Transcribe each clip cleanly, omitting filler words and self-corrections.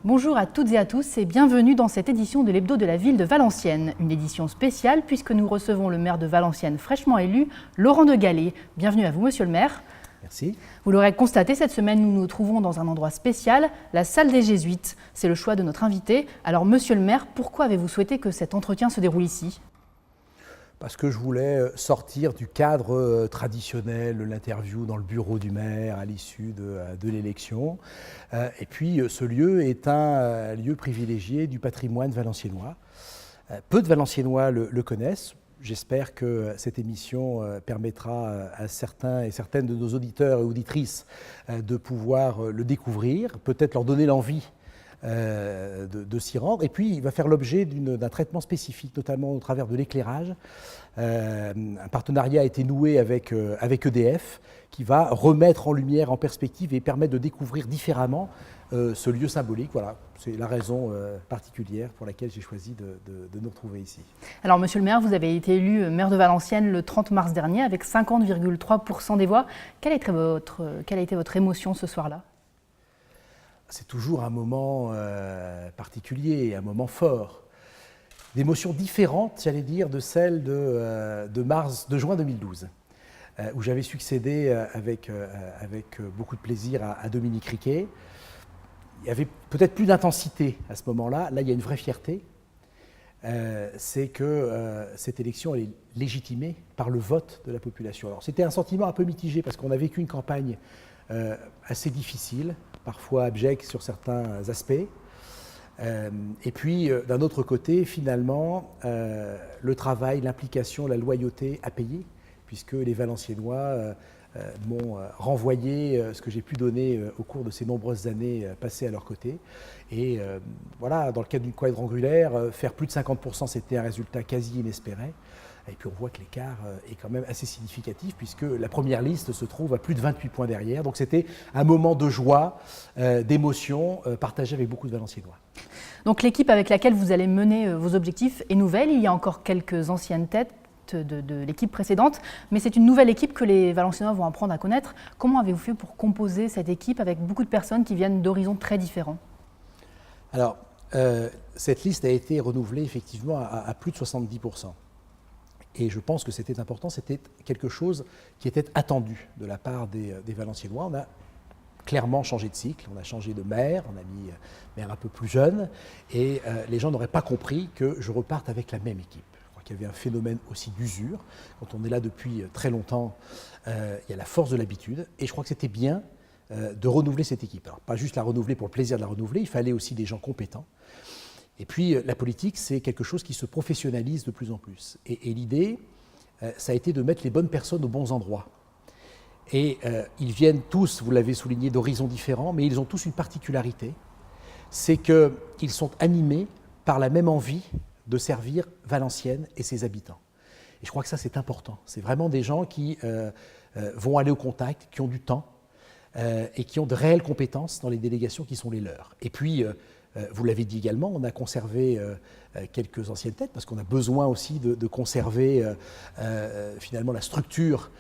Bonjour à toutes et à tous et bienvenue dans cette édition de l'Hebdo de la ville de Valenciennes. Une édition spéciale puisque nous recevons le maire de Valenciennes fraîchement élu, Laurent de Gallet. Bienvenue à vous, monsieur le maire. Merci. Vous l'aurez constaté, cette semaine, nous nous trouvons dans un endroit spécial, la salle des Jésuites. C'est le choix de notre invité. Alors, monsieur le maire, pourquoi avez-vous souhaité que cet entretien se déroule ici ? Parce que je voulais sortir du cadre traditionnel de l'interview dans le bureau du maire à l'issue de l'élection. Et puis ce lieu est un lieu privilégié du patrimoine valenciennois. Peu de Valenciennois le connaissent. J'espère que cette émission permettra à certains et certaines de nos auditeurs et auditrices de pouvoir le découvrir, peut-être leur donner l'envie de s'y rendre. Et puis, il va faire l'objet d'un traitement spécifique, notamment au travers de l'éclairage. Un partenariat a été noué avec EDF, qui va remettre en lumière, en perspective et permettre de découvrir différemment ce lieu symbolique. Voilà, c'est la raison particulière pour laquelle j'ai choisi de nous retrouver ici. Alors, monsieur le maire, vous avez été élu maire de Valenciennes le 30 mars dernier avec 50,3% des voix. Quelle a été votre émotion ce soir-là ? C'est toujours un moment particulier, un moment fort. D'émotions différentes, j'allais dire, de celles de juin 2012, où j'avais succédé avec beaucoup de plaisir à Dominique Riquet. Il y avait peut-être plus d'intensité à ce moment-là. Là, il y a une vraie fierté. C'est que cette élection elle est légitimée par le vote de la population. Alors, c'était un sentiment un peu mitigé parce qu'on a vécu une campagne assez difficile, parfois abject sur certains aspects. Et puis, d'un autre côté, finalement, le travail, l'implication, la loyauté a payé, puisque les Valenciennois m'ont renvoyé ce que j'ai pu donner au cours de ces nombreuses années passées à leur côté. Et voilà, dans le cadre d'une quadrangulaire, faire plus de 50%, c'était un résultat quasi inespéré. Et puis on voit que l'écart est quand même assez significatif puisque la première liste se trouve à plus de 28 points derrière. Donc c'était un moment de joie, d'émotion partagé avec beaucoup de Valenciennois. Donc l'équipe avec laquelle vous allez mener vos objectifs est nouvelle. Il y a encore quelques anciennes têtes de l'équipe précédente, mais c'est une nouvelle équipe que les Valenciennois vont apprendre à connaître. Comment avez-vous fait pour composer cette équipe avec beaucoup de personnes qui viennent d'horizons très différents ? Alors, cette liste a été renouvelée effectivement à plus de 70%. Et je pense que c'était important, c'était quelque chose qui était attendu de la part des Valenciennois. On a clairement changé de cycle, on a changé de maire, on a mis maire un peu plus jeune, et les gens n'auraient pas compris que je reparte avec la même équipe. Je crois qu'il y avait un phénomène aussi d'usure. Quand on est là depuis très longtemps, il y a la force de l'habitude, et je crois que c'était bien de renouveler cette équipe. Alors, pas juste la renouveler pour le plaisir de la renouveler, il fallait aussi des gens compétents. Et puis, la politique, c'est quelque chose qui se professionnalise de plus en plus. Et l'idée, ça a été de mettre les bonnes personnes aux bons endroits. Et ils viennent tous, vous l'avez souligné, d'horizons différents, mais ils ont tous une particularité, c'est qu'ils sont animés par la même envie de servir Valenciennes et ses habitants. Et je crois que ça, c'est important. C'est vraiment des gens qui vont aller au contact, qui ont du temps et qui ont de réelles compétences dans les délégations qui sont les leurs. Et puis, vous l'avez dit également, on a conservé quelques anciennes têtes parce qu'on a besoin aussi de conserver finalement la structure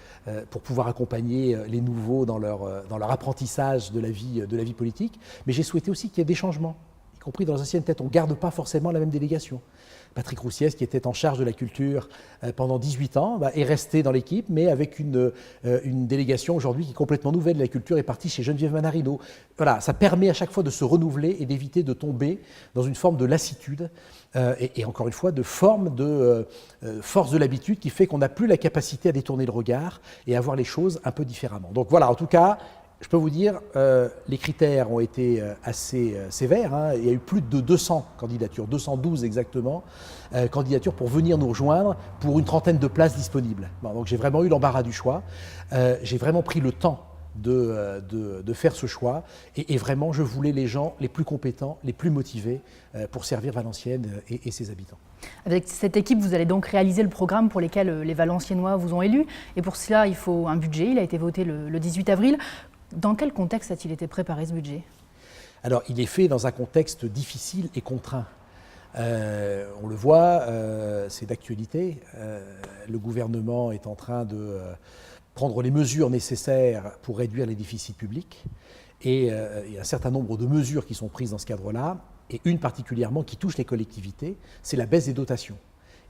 pour pouvoir accompagner les nouveaux dans leur apprentissage de la vie politique. Mais j'ai souhaité aussi qu'il y ait des changements, y compris dans les anciennes têtes. On ne garde pas forcément la même délégation. Patrick Roussiès, qui était en charge de la culture pendant 18 ans, est resté dans l'équipe, mais avec une délégation aujourd'hui qui est complètement nouvelle. La culture est partie chez Geneviève Manarino. Voilà, ça permet à chaque fois de se renouveler et d'éviter de tomber dans une forme de lassitude et encore une fois de forme de force de l'habitude qui fait qu'on n'a plus la capacité à détourner le regard et à voir les choses un peu différemment. Donc voilà, en tout cas, je peux vous dire, les critères ont été assez sévères. Hein. Il y a eu plus de 200 candidatures, 212 exactement, candidatures pour venir nous rejoindre pour une trentaine de places disponibles. Bon, donc j'ai vraiment eu l'embarras du choix. J'ai vraiment pris le temps de faire ce choix et vraiment je voulais les gens les plus compétents, les plus motivés pour servir Valenciennes et ses habitants. Avec cette équipe, vous allez donc réaliser le programme pour lequel les Valenciennois vous ont élu et pour cela il faut un budget, il a été voté le 18 avril. Dans quel contexte a-t-il été préparé ce budget ? Alors il est fait dans un contexte difficile et contraint. On le voit, c'est d'actualité. Le gouvernement est en train de prendre les mesures nécessaires pour réduire les déficits publics. Et il y a un certain nombre de mesures qui sont prises dans ce cadre-là, et une particulièrement qui touche les collectivités, c'est la baisse des dotations.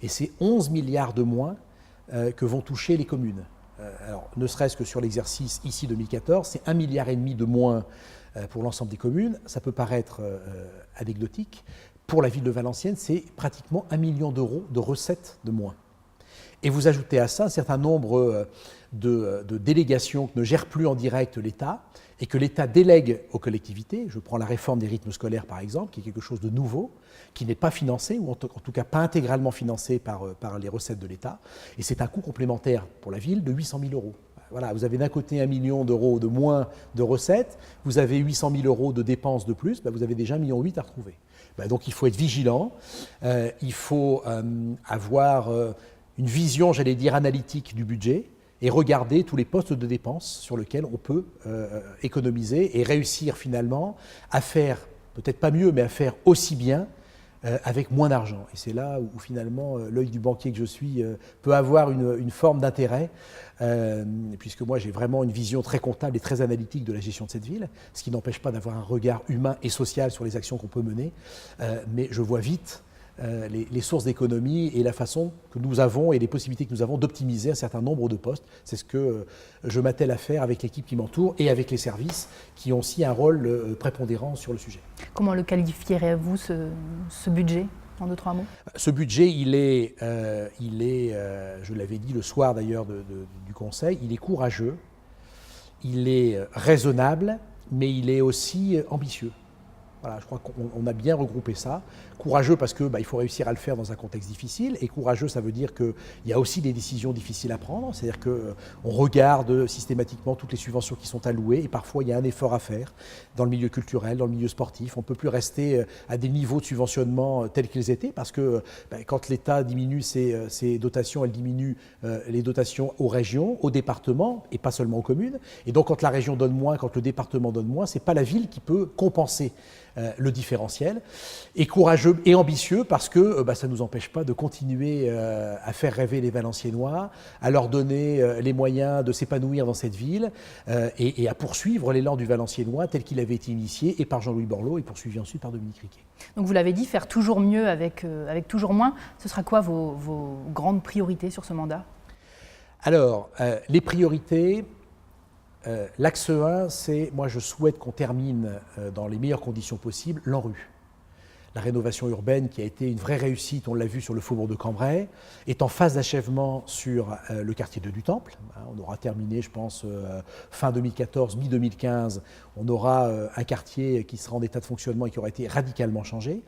Et c'est 11 milliards de moins que vont toucher les communes. Alors, ne serait-ce que sur l'exercice ici 2014, c'est 1,5 milliard de moins pour l'ensemble des communes. Ça peut paraître anecdotique. Pour la ville de Valenciennes, c'est pratiquement 1 million d'euros de recettes de moins. Et vous ajoutez à ça un certain nombre de délégations que ne gère plus en direct l'État et que l'État délègue aux collectivités. Je prends la réforme des rythmes scolaires par exemple, qui est quelque chose de nouveau, qui n'est pas financé, ou en tout cas pas intégralement financé par les recettes de l'État. Et c'est un coût complémentaire pour la ville de 800 000 euros. Voilà, vous avez d'un côté 1 million d'euros de moins de recettes, vous avez 800 000 euros de dépenses de plus, vous avez déjà 1,8 million à retrouver. Donc il faut être vigilant, il faut avoir une vision, j'allais dire, analytique du budget et regarder tous les postes de dépenses sur lesquels on peut économiser et réussir finalement à faire, peut-être pas mieux, mais à faire aussi bien avec moins d'argent. Et c'est là où finalement l'œil du banquier que je suis peut avoir une forme d'intérêt, puisque moi j'ai vraiment une vision très comptable et très analytique de la gestion de cette ville, ce qui n'empêche pas d'avoir un regard humain et social sur les actions qu'on peut mener, mais je vois vite les sources d'économie et la façon que nous avons et les possibilités que nous avons d'optimiser un certain nombre de postes. C'est ce que je m'attelle à faire avec l'équipe qui m'entoure et avec les services qui ont aussi un rôle prépondérant sur le sujet. Comment le qualifieriez-vous ce budget, en 2-3 mots? Ce budget, il est, je l'avais dit le soir d'ailleurs du Conseil, il est courageux, il est raisonnable, mais il est aussi ambitieux. Voilà, je crois qu'on a bien regroupé ça. Courageux parce que il faut réussir à le faire dans un contexte difficile. Et courageux, ça veut dire qu'il y a aussi des décisions difficiles à prendre. C'est-à-dire qu'on regarde systématiquement toutes les subventions qui sont allouées. Et parfois, il y a un effort à faire dans le milieu culturel, dans le milieu sportif. On ne peut plus rester à des niveaux de subventionnement tels qu'ils étaient. Parce que quand l'État diminue ses dotations, elle diminue les dotations aux régions, aux départements, et pas seulement aux communes. Et donc, quand la région donne moins, quand le département donne moins, ce n'est pas la ville qui peut compenser le différentiel, et courageux et ambitieux parce que ça ne nous empêche pas de continuer à faire rêver les Valenciennois, à leur donner les moyens de s'épanouir dans cette ville et à poursuivre l'élan du Valenciennois tel qu'il avait été initié et par Jean-Louis Borloo et poursuivi ensuite par Dominique Riquet. Donc vous l'avez dit, faire toujours mieux avec toujours moins, ce sera quoi vos grandes priorités sur ce mandat? Alors, les priorités... l'axe 1, c'est, moi je souhaite qu'on termine dans les meilleures conditions possibles l'ANRU. La rénovation urbaine qui a été une vraie réussite, on l'a vu sur le faubourg de Cambrai, est en phase d'achèvement sur le quartier de du Temple. On aura terminé, je pense, fin 2014, mi-2015, on aura un quartier qui sera en état de fonctionnement et qui aura été radicalement changé.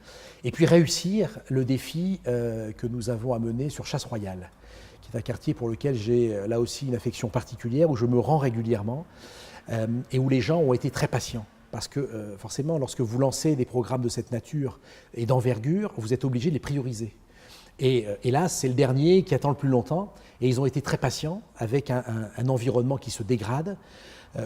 Et puis réussir le défi que nous avons à mener sur Chasse-Royale, qui est un quartier pour lequel j'ai là aussi une affection particulière, où je me rends régulièrement et où les gens ont été très patients. Parce que forcément, lorsque vous lancez des programmes de cette nature et d'envergure, vous êtes obligé de les prioriser. Et là, c'est le dernier qui attend le plus longtemps, et ils ont été très patients avec un environnement qui se dégrade.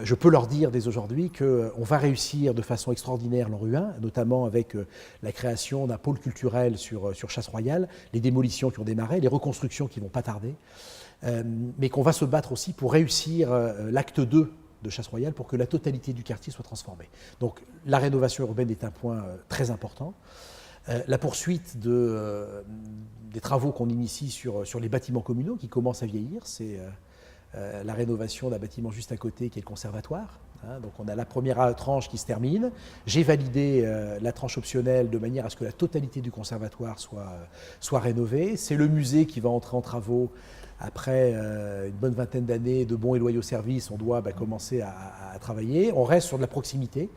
Je peux leur dire dès aujourd'hui qu'on va réussir de façon extraordinaire l'ANRU 1, notamment avec la création d'un pôle culturel sur Chasse-Royale, les démolitions qui ont démarré, les reconstructions qui ne vont pas tarder, mais qu'on va se battre aussi pour réussir l'acte 2 de Chasse-Royale pour que la totalité du quartier soit transformée. Donc la rénovation urbaine est un point très important. La poursuite des travaux qu'on initie sur les bâtiments communaux qui commencent à vieillir, c'est la rénovation d'un bâtiment juste à côté qui est le conservatoire. Donc on a la première tranche qui se termine. J'ai validé la tranche optionnelle de manière à ce que la totalité du conservatoire soit rénovée. C'est le musée qui va entrer en travaux après une bonne vingtaine d'années de bons et loyaux services. On doit commencer à travailler. On reste sur de la proximité,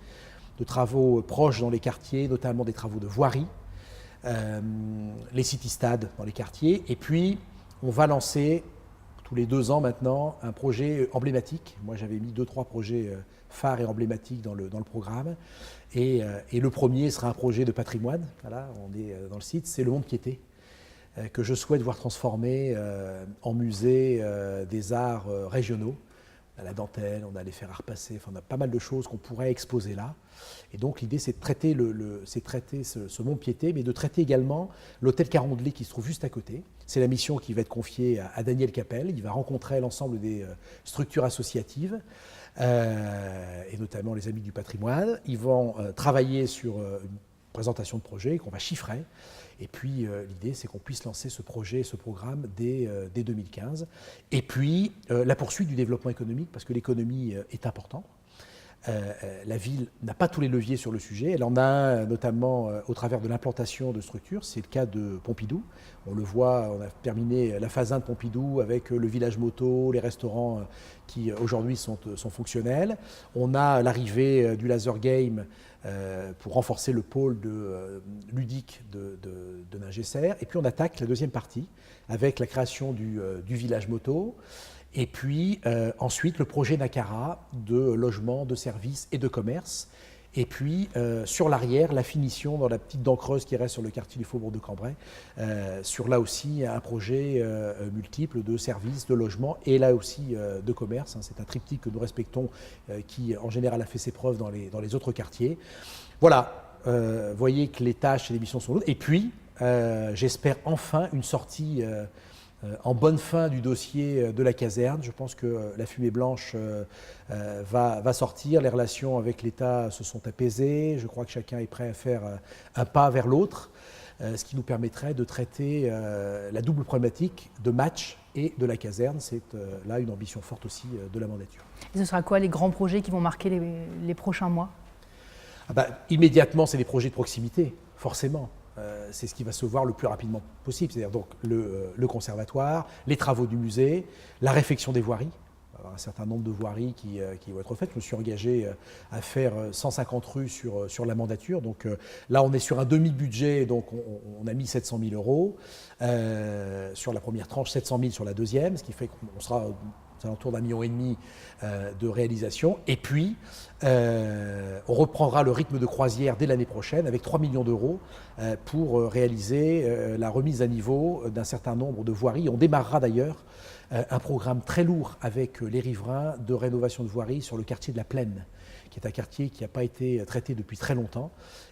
de travaux proches dans les quartiers, notamment des travaux de voirie, les city-stades dans les quartiers. Et puis on va lancer tous les 2 ans maintenant, un projet emblématique. Moi, j'avais mis 2-3 projets phares et emblématiques dans le programme. Et le premier sera un projet de patrimoine. Voilà, on est dans le site. C'est le Monde Piété, que je souhaite voir transformé en musée des arts régionaux, a la dentelle, on a les fers à repasser, enfin, on a pas mal de choses qu'on pourrait exposer là. Et donc l'idée, c'est de traiter, ce mont-piété, mais de traiter également l'hôtel Carondelet qui se trouve juste à côté. C'est la mission qui va être confiée à Daniel Capel. Il va rencontrer l'ensemble des structures associatives, et notamment les Amis du patrimoine. Ils vont travailler sur une présentation de projet qu'on va chiffrer. Et puis l'idée, c'est qu'on puisse lancer ce projet, ce programme dès 2015. Et puis la poursuite du développement économique, parce que l'économie est importante. La ville n'a pas tous les leviers sur le sujet. Elle en a un, notamment au travers de l'implantation de structures. C'est le cas de Pompidou. On le voit, on a terminé la phase 1 de Pompidou avec le village moto, les restaurants qui aujourd'hui sont fonctionnels. On a l'arrivée du laser game pour renforcer le pôle ludique de Ningesser. Et puis on attaque la deuxième partie avec la création du village moto. Et puis ensuite le projet Nakara de logement, de services et de commerce. Et puis sur l'arrière, la finition dans la petite dent creuse qui reste sur le quartier du Faubourg de Cambrai, sur là aussi un projet multiple de services, de logement et là aussi de commerce. C'est un triptyque que nous respectons qui en général a fait ses preuves dans les autres quartiers. Voilà, vous voyez que les tâches et les missions sont lourdes. Et puis j'espère enfin une sortie en bonne fin du dossier de la caserne. Je pense que la fumée blanche va sortir. Les relations avec l'État se sont apaisées. Je crois que chacun est prêt à faire un pas vers l'autre, ce qui nous permettrait de traiter la double problématique de match et de la caserne. C'est là une ambition forte aussi de la mandature. Et ce sera quoi les grands projets qui vont marquer les prochains mois ? Immédiatement, c'est les projets de proximité, forcément. C'est ce qui va se voir le plus rapidement possible, c'est-à-dire donc le conservatoire, les travaux du musée, la réfection des voiries. Il va y avoir un certain nombre de voiries qui vont être faites. Je me suis engagé à faire 150 rues sur la mandature. Donc là, on est sur un demi-budget, donc on a mis 700 000 euros sur la première tranche, 700 000 sur la deuxième, ce qui fait qu'on sera aux alentours d'1,5 million de réalisation. Et puis, on reprendra le rythme de croisière dès l'année prochaine avec 3 millions d'euros pour réaliser la remise à niveau d'un certain nombre de voiries. On démarrera d'ailleurs un programme très lourd avec les riverains de rénovation de voiries sur le quartier de la Plaine, qui est un quartier qui n'a pas été traité depuis très longtemps.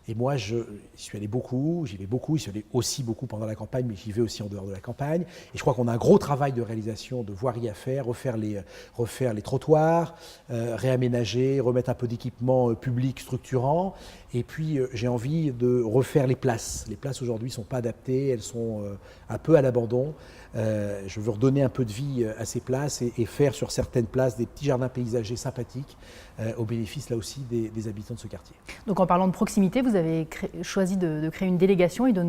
Et moi, j'y suis allé beaucoup, j'y vais beaucoup, j'y suis allé aussi beaucoup pendant la campagne, mais j'y vais aussi en dehors de la campagne. Et je crois qu'on a un gros travail de réalisation de voiries à faire, refaire les trottoirs, réaménager, remettre un peu d'équipement public structurant. Et puis, j'ai envie de refaire les places. Les places aujourd'hui ne sont pas adaptées, elles sont un peu à l'abandon. Je veux redonner un peu de vie à ces places et faire sur certaines places des petits jardins paysagers sympathiques au bénéfice là aussi des habitants de ce quartier. Donc en parlant de proximité, vous avez choisi de créer une délégation et de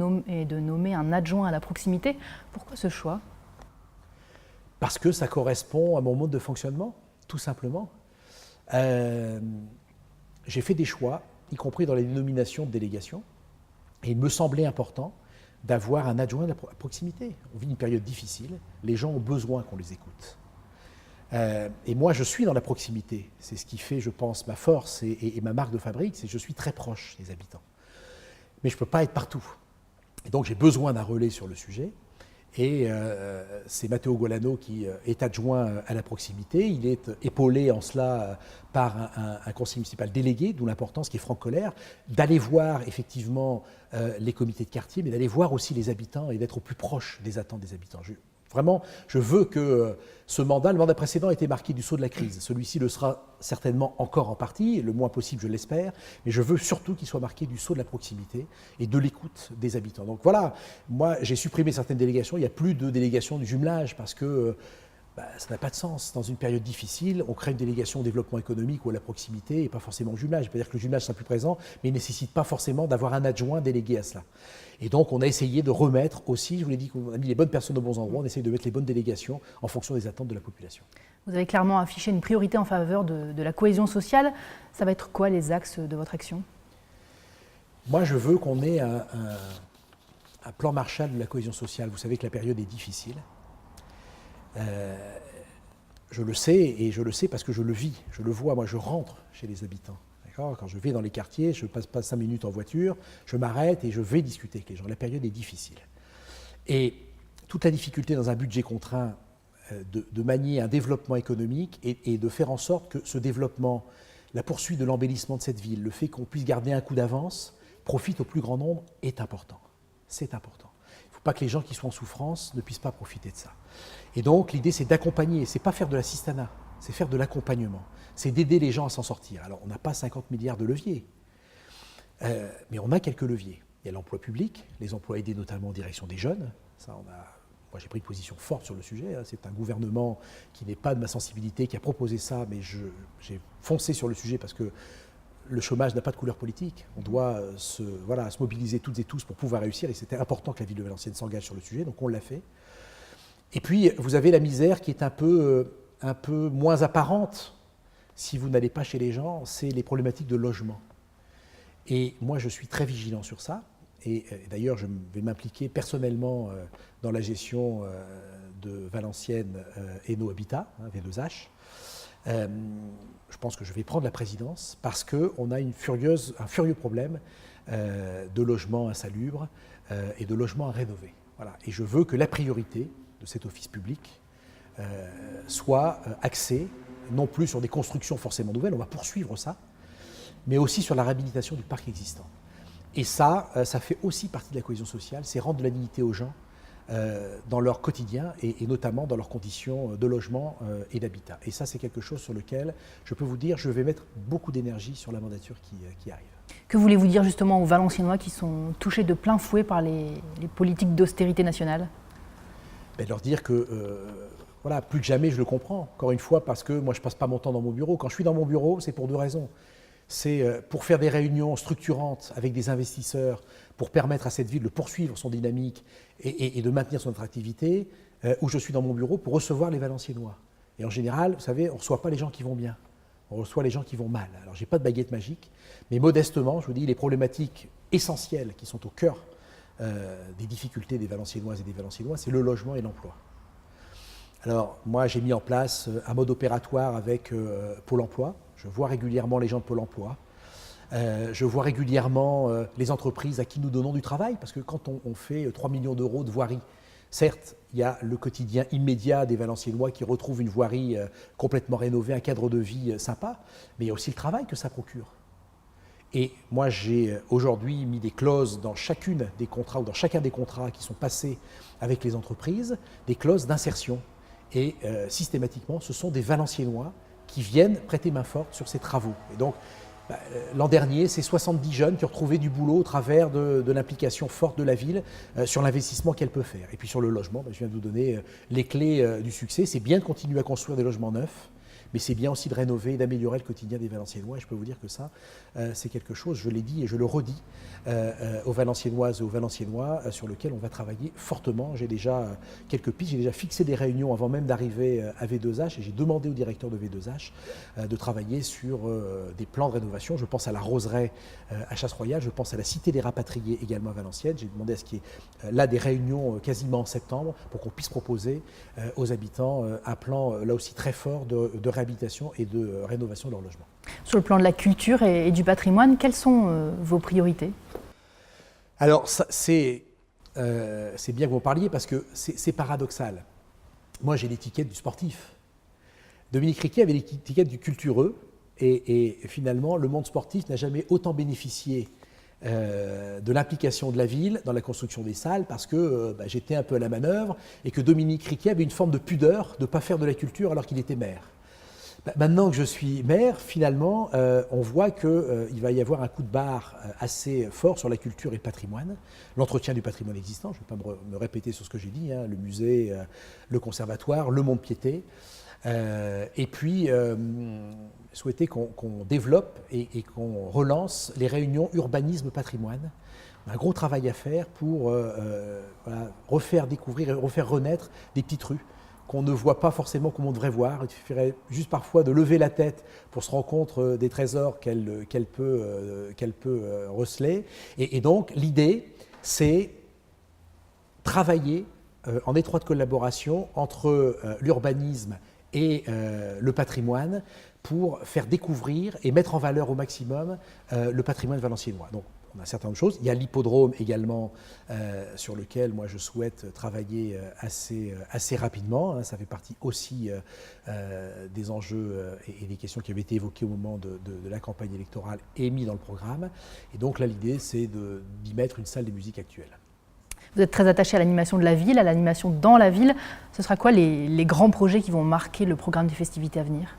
nommer un adjoint à la proximité. Pourquoi ce choix ? Parce que ça correspond à mon mode de fonctionnement, tout simplement. J'ai fait des choix, y compris dans les nominations de délégation, et il me semblait important d'avoir un adjoint à proximité. On vit une période difficile, les gens ont besoin qu'on les écoute. Et moi, je suis dans la proximité. C'est ce qui fait, je pense, ma force et ma marque de fabrique, c'est que je suis très proche des habitants. Mais je ne peux pas être partout. Et donc, j'ai besoin d'un relais sur le sujet. Et c'est Matteo Golano qui est adjoint à la proximité. Il est épaulé en cela par un conseiller municipal délégué, d'où l'importance qui est Franck Colère, d'aller voir effectivement les comités de quartier, mais d'aller voir aussi les habitants et d'être au plus proche des attentes des habitants. Vraiment, je veux que ce mandat, le mandat précédent, a été marqué du sceau de la crise. Celui-ci le sera certainement encore en partie, le moins possible, je l'espère, mais je veux surtout qu'il soit marqué du sceau de la proximité et de l'écoute des habitants. Donc voilà, moi, j'ai supprimé certaines délégations. Il n'y a plus de délégations du jumelage parce que ça n'a pas de sens. Dans une période difficile, on crée une délégation au développement économique ou à la proximité et pas forcément au jumelage. Je ne veux pas dire que le jumelage sera plus présent, mais il ne nécessite pas forcément d'avoir un adjoint délégué à cela. Et donc, on a essayé de remettre aussi, je vous l'ai dit, qu'on a mis les bonnes personnes aux bons endroits, on essaye de mettre les bonnes délégations en fonction des attentes de la population. Vous avez clairement affiché une priorité en faveur de la cohésion sociale. Ça va être quoi les axes de votre action ? Moi, je veux qu'on ait un plan Marshall de la cohésion sociale. Vous savez que la période est difficile. Je le sais, et je le sais parce que je le vis, je le vois. Moi, je rentre chez les habitants. Quand je vais dans les quartiers, je ne passe pas 5 minutes en voiture, je m'arrête et je vais discuter avec les gens. La période est difficile. Et toute la difficulté dans un budget contraint de manier un développement économique et de faire en sorte que ce développement, la poursuite de l'embellissement de cette ville, le fait qu'on puisse garder un coup d'avance, profite au plus grand nombre, est important. C'est important. Il ne faut pas que les gens qui sont en souffrance ne puissent pas profiter de ça. Et donc l'idée c'est d'accompagner, c'est pas faire de l'assistanat, c'est faire de l'accompagnement, c'est d'aider les gens à s'en sortir. Alors on n'a pas 50 milliards de leviers, mais on a quelques leviers. Il y a l'emploi public, les emplois aidés notamment en direction des jeunes. Ça, moi, j'ai pris une position forte sur le sujet. C'est un gouvernement qui n'est pas de ma sensibilité, qui a proposé ça, mais j'ai foncé sur le sujet parce que le chômage n'a pas de couleur politique. On doit se mobiliser toutes et tous pour pouvoir réussir. Et c'était important que la ville de Valenciennes s'engage sur le sujet, donc on l'a fait. Et puis, vous avez la misère qui est un peu moins apparente si vous n'allez pas chez les gens, c'est les problématiques de logement. Et moi, je suis très vigilant sur ça. Et d'ailleurs, je vais m'impliquer personnellement dans la gestion de Valenciennes et nos habitats, V2H. Je pense que je vais prendre la présidence parce qu'on a un furieux problème de logements insalubres et de logements à rénover. Voilà. Et je veux que la priorité de cet office public soit axée non plus sur des constructions forcément nouvelles, on va poursuivre ça, mais aussi sur la réhabilitation du parc existant. Et ça fait aussi partie de la cohésion sociale, c'est rendre de la dignité aux gens dans leur quotidien et notamment dans leurs conditions de logement et d'habitat. Et ça, c'est quelque chose sur lequel, je peux vous dire, je vais mettre beaucoup d'énergie sur la mandature qui arrive. Que voulez-vous dire justement aux Valenciennois qui sont touchés de plein fouet par les politiques d'austérité nationale ? Leur dire que, plus que jamais, je le comprends. Encore une fois, parce que moi, je ne passe pas mon temps dans mon bureau. Quand je suis dans mon bureau, c'est pour deux raisons. C'est pour faire des réunions structurantes avec des investisseurs, pour permettre à cette ville de poursuivre son dynamique et de maintenir son attractivité, où je suis dans mon bureau pour recevoir les Valenciennois. Et en général, vous savez, on ne reçoit pas les gens qui vont bien, on reçoit les gens qui vont mal. Alors, je n'ai pas de baguette magique, mais modestement, je vous dis, les problématiques essentielles qui sont au cœur des difficultés des Valenciennoises et des Valenciennois, c'est le logement et l'emploi. Alors, moi, j'ai mis en place un mode opératoire avec Pôle emploi. Je vois régulièrement les gens de Pôle emploi. Je vois régulièrement les entreprises à qui nous donnons du travail, parce que quand on fait 3 millions d'euros de voirie, certes, il y a le quotidien immédiat des Valenciennois qui retrouvent une voirie complètement rénovée, un cadre de vie sympa, mais il y a aussi le travail que ça procure. Et moi, j'ai aujourd'hui mis des clauses dans chacune des contrats ou dans chacun des contrats qui sont passés avec les entreprises, des clauses d'insertion. Et systématiquement, ce sont des Valenciennois qui viennent prêter main forte sur ces travaux. Et donc, l'an dernier, c'est 70 jeunes qui ont retrouvé du boulot au travers de l'implication forte de la ville sur l'investissement qu'elle peut faire. Et puis sur le logement, je viens de vous donner les clés du succès. C'est bien de continuer à construire des logements neufs, mais c'est bien aussi de rénover et d'améliorer le quotidien des Valenciennois. Et je peux vous dire que ça, c'est quelque chose, je l'ai dit et je le redis, aux Valenciennoises et aux Valenciennois, sur lequel on va travailler fortement. J'ai déjà quelques pistes, j'ai déjà fixé des réunions avant même d'arriver à V2H et j'ai demandé au directeur de V2H de travailler sur des plans de rénovation. Je pense à la Roseraie à Chasse-Royale, je pense à la Cité des Rapatriés également à Valenciennes. J'ai demandé à ce qu'il y ait là des réunions quasiment en septembre pour qu'on puisse proposer aux habitants un plan là aussi très fort de réhabilitation et de rénovation de leur logement. Sur le plan de la culture et du patrimoine, quelles sont vos priorités ? Alors, c'est bien que vous en parliez parce que c'est paradoxal. Moi, j'ai l'étiquette du sportif. Dominique Riquet avait l'étiquette du cultureux et finalement, le monde sportif n'a jamais autant bénéficié de l'implication de la ville dans la construction des salles parce que j'étais un peu à la manœuvre et que Dominique Riquet avait une forme de pudeur de ne pas faire de la culture alors qu'il était maire. Maintenant que je suis maire, finalement, on voit qu'il va y avoir un coup de barre assez fort sur la culture et le patrimoine, l'entretien du patrimoine existant, je ne vais pas me répéter sur ce que j'ai dit, le musée, le conservatoire, le mont-de-piété, et puis souhaiter qu'on développe et qu'on relance les réunions urbanisme-patrimoine. On a un gros travail à faire pour refaire découvrir et refaire renaître des petites rues qu'on ne voit pas forcément comme on devrait voir. Il suffirait juste parfois de lever la tête pour se rendre compte des trésors qu'elle peut receler. Et donc, l'idée, c'est travailler en étroite collaboration entre l'urbanisme et le patrimoine pour faire découvrir et mettre en valeur au maximum le patrimoine valenciennois. Donc, On a un certain nombre de choses. Il y a l'hippodrome également, sur lequel moi je souhaite travailler assez rapidement. Hein. Ça fait partie aussi des enjeux et des questions qui avaient été évoquées au moment de la campagne électorale et mis dans le programme. Et donc là, l'idée, c'est d'y mettre une salle de musique actuelle. Vous êtes très attaché à l'animation de la ville, à l'animation dans la ville. Ce sera quoi les grands projets qui vont marquer le programme des festivités à venir?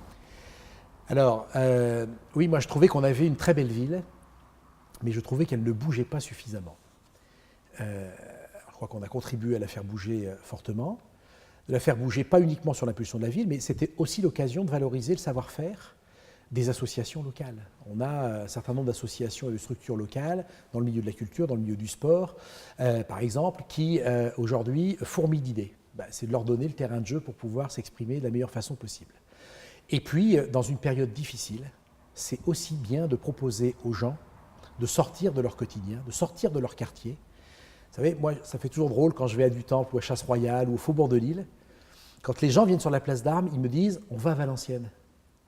Alors, oui, moi je trouvais qu'on avait une très belle ville, mais je trouvais qu'elle ne bougeait pas suffisamment. Je crois qu'on a contribué à la faire bouger fortement, de la faire bouger pas uniquement sur l'impulsion de la ville, mais c'était aussi l'occasion de valoriser le savoir-faire des associations locales. On a un certain nombre d'associations et de structures locales dans le milieu de la culture, dans le milieu du sport, par exemple, qui aujourd'hui fourmillent d'idées. C'est de leur donner le terrain de jeu pour pouvoir s'exprimer de la meilleure façon possible. Et puis, dans une période difficile, c'est aussi bien de proposer aux gens de sortir de leur quotidien, de sortir de leur quartier. Vous savez, moi, ça fait toujours drôle quand je vais à du Temple ou à Chasse-Royale ou au Faubourg de Lille. Quand les gens viennent sur la place d'Armes, ils me disent « on va à Valenciennes ».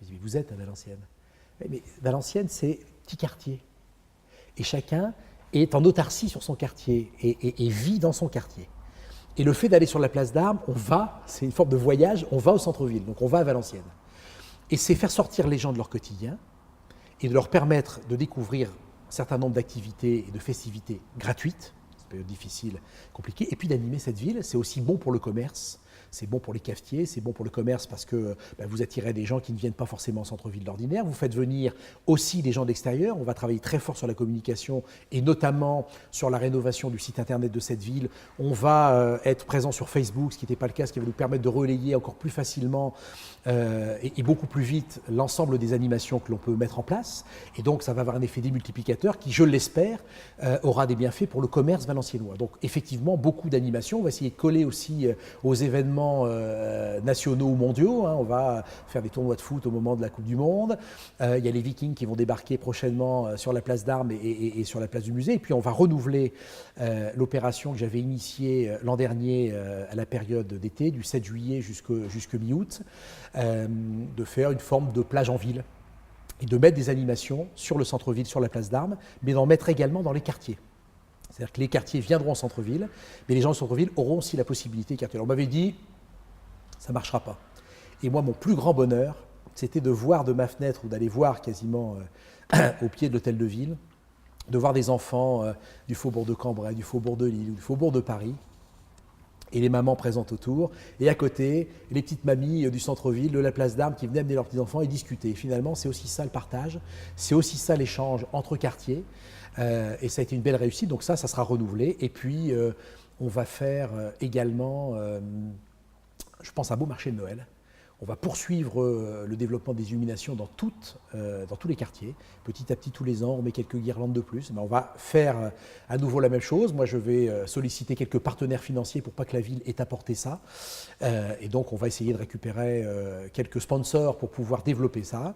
Je dis « vous êtes à Valenciennes ». Mais Valenciennes, c'est petit quartier. Et chacun est en autarcie sur son quartier et vit dans son quartier. Et le fait d'aller sur la place d'Armes, c'est une forme de voyage, on va au centre-ville, donc on va à Valenciennes. Et c'est faire sortir les gens de leur quotidien et de leur permettre de découvrir un certain nombre d'activités et de festivités gratuites, c'est une période difficile, compliquée, et puis d'animer cette ville. C'est aussi bon pour le commerce, c'est bon pour les cafetiers, c'est bon pour le commerce parce que vous attirez des gens qui ne viennent pas forcément en centre-ville d'ordinaire. Vous faites venir aussi des gens d'extérieur. On va travailler très fort sur la communication et notamment sur la rénovation du site internet de cette ville. On va être présent sur Facebook, ce qui n'était pas le cas, ce qui va nous permettre de relayer encore plus facilement et beaucoup plus vite l'ensemble des animations que l'on peut mettre en place. Et donc ça va avoir un effet démultiplicateur qui, je l'espère, aura des bienfaits pour le commerce valenciennois. Donc effectivement, beaucoup d'animations. On va essayer de coller aussi aux événements nationaux ou mondiaux. Hein. On va faire des tournois de foot au moment de la Coupe du Monde. Il y a les Vikings qui vont débarquer prochainement sur la place d'Armes et sur la place du musée. Et puis on va renouveler l'opération que j'avais initiée l'an dernier à la période d'été, du 7 juillet jusqu'à mi-août, de faire une forme de plage en ville et de mettre des animations sur le centre-ville, sur la place d'Armes, mais d'en mettre également dans les quartiers. C'est-à-dire que les quartiers viendront en centre-ville, mais les gens au centre-ville auront aussi la possibilité quartier. On m'avait dit, ça ne marchera pas. Et moi, mon plus grand bonheur, c'était de voir de ma fenêtre, ou d'aller voir quasiment au pied de l'hôtel de ville, de voir des enfants du faubourg de Cambrai, du faubourg de Lille, ou du faubourg de Paris, et les mamans présentes autour, et à côté, les petites mamies du centre-ville, de la place d'Armes, qui venaient amener leurs petits-enfants et discuter. Et finalement, c'est aussi ça le partage, c'est aussi ça l'échange entre quartiers, et ça a été une belle réussite, donc ça sera renouvelé. Et puis, on va faire également, je pense, un beau marché de Noël. On va poursuivre le développement des illuminations dans tous les quartiers. Petit à petit, tous les ans, on met quelques guirlandes de plus. Mais on va faire à nouveau la même chose. Moi, je vais solliciter quelques partenaires financiers pour pas que la ville ait apporté ça. Et donc, on va essayer de récupérer quelques sponsors pour pouvoir développer ça.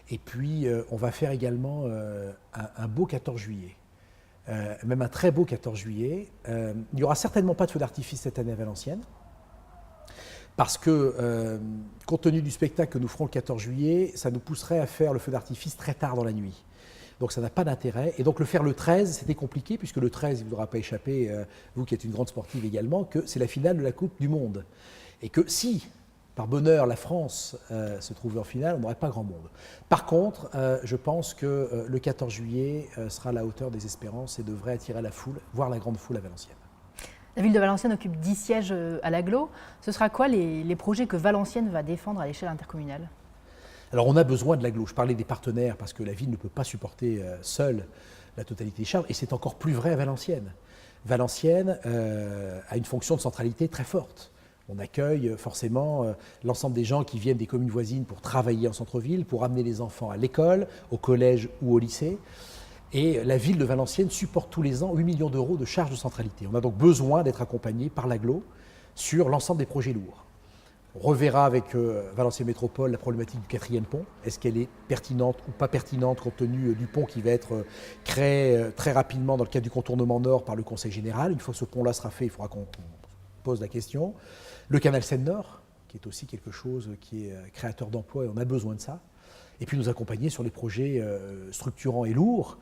Et puis, on va faire également un beau 14 juillet. Même un très beau 14 juillet. Il n'y aura certainement pas de feu d'artifice cette année à Valenciennes. Parce que, compte tenu du spectacle que nous ferons le 14 juillet, ça nous pousserait à faire le feu d'artifice très tard dans la nuit. Donc ça n'a pas d'intérêt. Et donc le faire le 13, c'était compliqué, puisque le 13, il ne vous aura pas échappé, vous qui êtes une grande sportive également, que c'est la finale de la Coupe du Monde. Et que si, par bonheur, la France se trouvait en finale, on n'aurait pas grand monde. Par contre, je pense que le 14 juillet sera à la hauteur des espérances et devrait attirer la foule, voire la grande foule à Valenciennes. La ville de Valenciennes occupe 10 sièges à l'agglo. Ce sera quoi les projets que Valenciennes va défendre à l'échelle intercommunale? Alors on a besoin de l'agglo. Je parlais des partenaires parce que la ville ne peut pas supporter seule la totalité des charges. Et c'est encore plus vrai à Valenciennes. Valenciennes a une fonction de centralité très forte. On accueille forcément l'ensemble des gens qui viennent des communes voisines pour travailler en centre-ville, pour amener les enfants à l'école, au collège ou au lycée. Et la ville de Valenciennes supporte tous les ans 8 millions d'euros de charges de centralité. On a donc besoin d'être accompagné par l'agglo sur l'ensemble des projets lourds. On reverra avec Valenciennes Métropole la problématique du 4e pont. Est-ce qu'elle est pertinente ou pas pertinente compte tenu du pont qui va être créé très rapidement dans le cadre du contournement nord par le Conseil général. Une fois que ce pont-là sera fait, il faudra qu'on pose la question. Le canal Seine-Nord, qui est aussi quelque chose qui est créateur d'emplois et on a besoin de ça. et puis nous accompagner sur les projets structurants et lourds.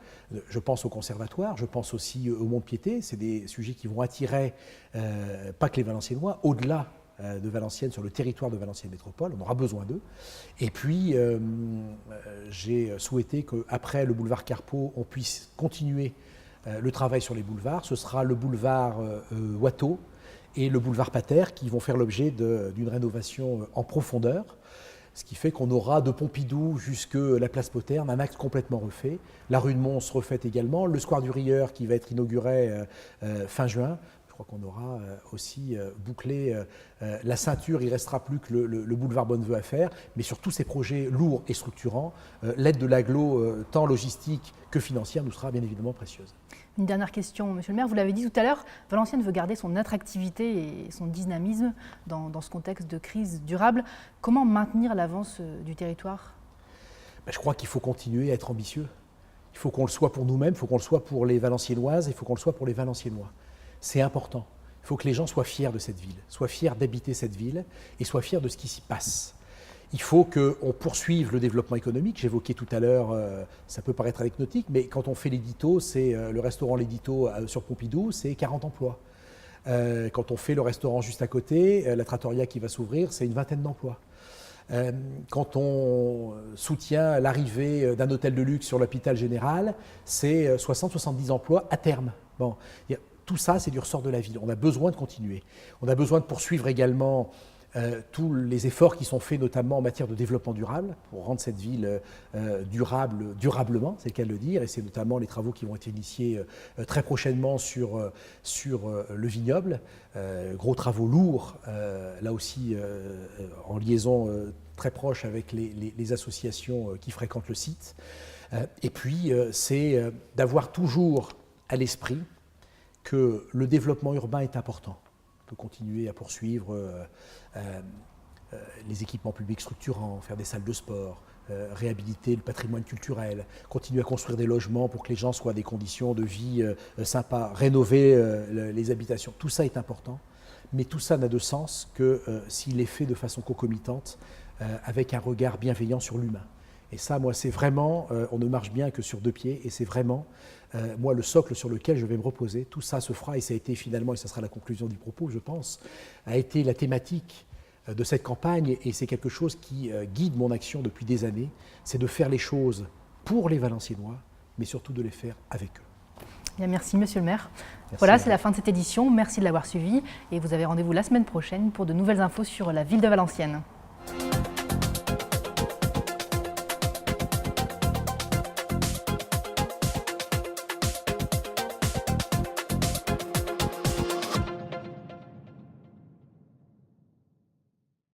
Je pense au conservatoire, je pense aussi au Mont-de-Piété. C'est des sujets qui vont attirer pas que les Valenciennois, au-delà de Valenciennes, sur le territoire de Valenciennes Métropole. On aura besoin d'eux. Et puis, j'ai souhaité qu'après le boulevard Carpeaux, on puisse continuer le travail sur les boulevards. Ce sera le boulevard Watteau et le boulevard Pater qui vont faire l'objet d'une rénovation en profondeur. Ce qui fait qu'on aura de Pompidou jusque la place Poterne un axe complètement refait. La rue de Mons refaite également. Le square du Rieur qui va être inauguré fin juin. Je crois qu'on aura aussi bouclé la ceinture. Il ne restera plus que le boulevard Bonneveux à faire. Mais sur tous ces projets lourds et structurants, l'aide de l'agglo, tant logistique que financière, nous sera bien évidemment précieuse. Une dernière question, Monsieur le maire. Vous l'avez dit tout à l'heure, Valenciennes veut garder son attractivité et son dynamisme dans ce contexte de crise durable. Comment maintenir l'avance du territoire ? Je crois qu'il faut continuer à être ambitieux. Il faut qu'on le soit pour nous-mêmes, il faut qu'on le soit pour les Valenciennoises, il faut qu'on le soit pour les Valenciennois. C'est important. Il faut que les gens soient fiers de cette ville, soient fiers d'habiter cette ville et soient fiers de ce qui s'y passe. Il faut qu'on poursuive le développement économique. J'évoquais tout à l'heure, ça peut paraître anecdotique, mais quand on fait l'édito, c'est le restaurant l'édito sur Pompidou, c'est 40 emplois. Quand on fait le restaurant juste à côté, la trattoria qui va s'ouvrir, c'est une vingtaine d'emplois. Quand on soutient l'arrivée d'un hôtel de luxe sur l'hôpital général, c'est 60-70 emplois à terme. Bon, tout ça, c'est du ressort de la ville. On a besoin de continuer. On a besoin de poursuivre également tous les efforts qui sont faits, notamment en matière de développement durable, pour rendre cette ville durable, durablement, c'est le cas de le dire, et c'est notamment les travaux qui vont être initiés très prochainement sur le vignoble. Gros travaux lourds, là aussi en liaison très proche avec les associations qui fréquentent le site. Et puis, c'est d'avoir toujours à l'esprit que le développement urbain est important. On peut continuer à poursuivre les équipements publics structurants, faire des salles de sport, réhabiliter le patrimoine culturel, continuer à construire des logements pour que les gens soient à des conditions de vie sympas, rénover les habitations. Tout ça est important, mais tout ça n'a de sens que s'il est fait de façon concomitante, avec un regard bienveillant sur l'humain. Et ça, moi, c'est vraiment, on ne marche bien que sur deux pieds, et c'est vraiment, moi, le socle sur lequel je vais me reposer. Tout ça se fera, et ça a été finalement, et ça sera la conclusion du propos, je pense, a été la thématique de cette campagne, et c'est quelque chose qui guide mon action depuis des années, c'est de faire les choses pour les Valenciennois, mais surtout de les faire avec eux. Bien, merci, Monsieur le maire. Merci. Voilà, c'est la fin de cette édition. Merci de l'avoir suivi, et vous avez rendez-vous la semaine prochaine pour de nouvelles infos sur la ville de Valenciennes.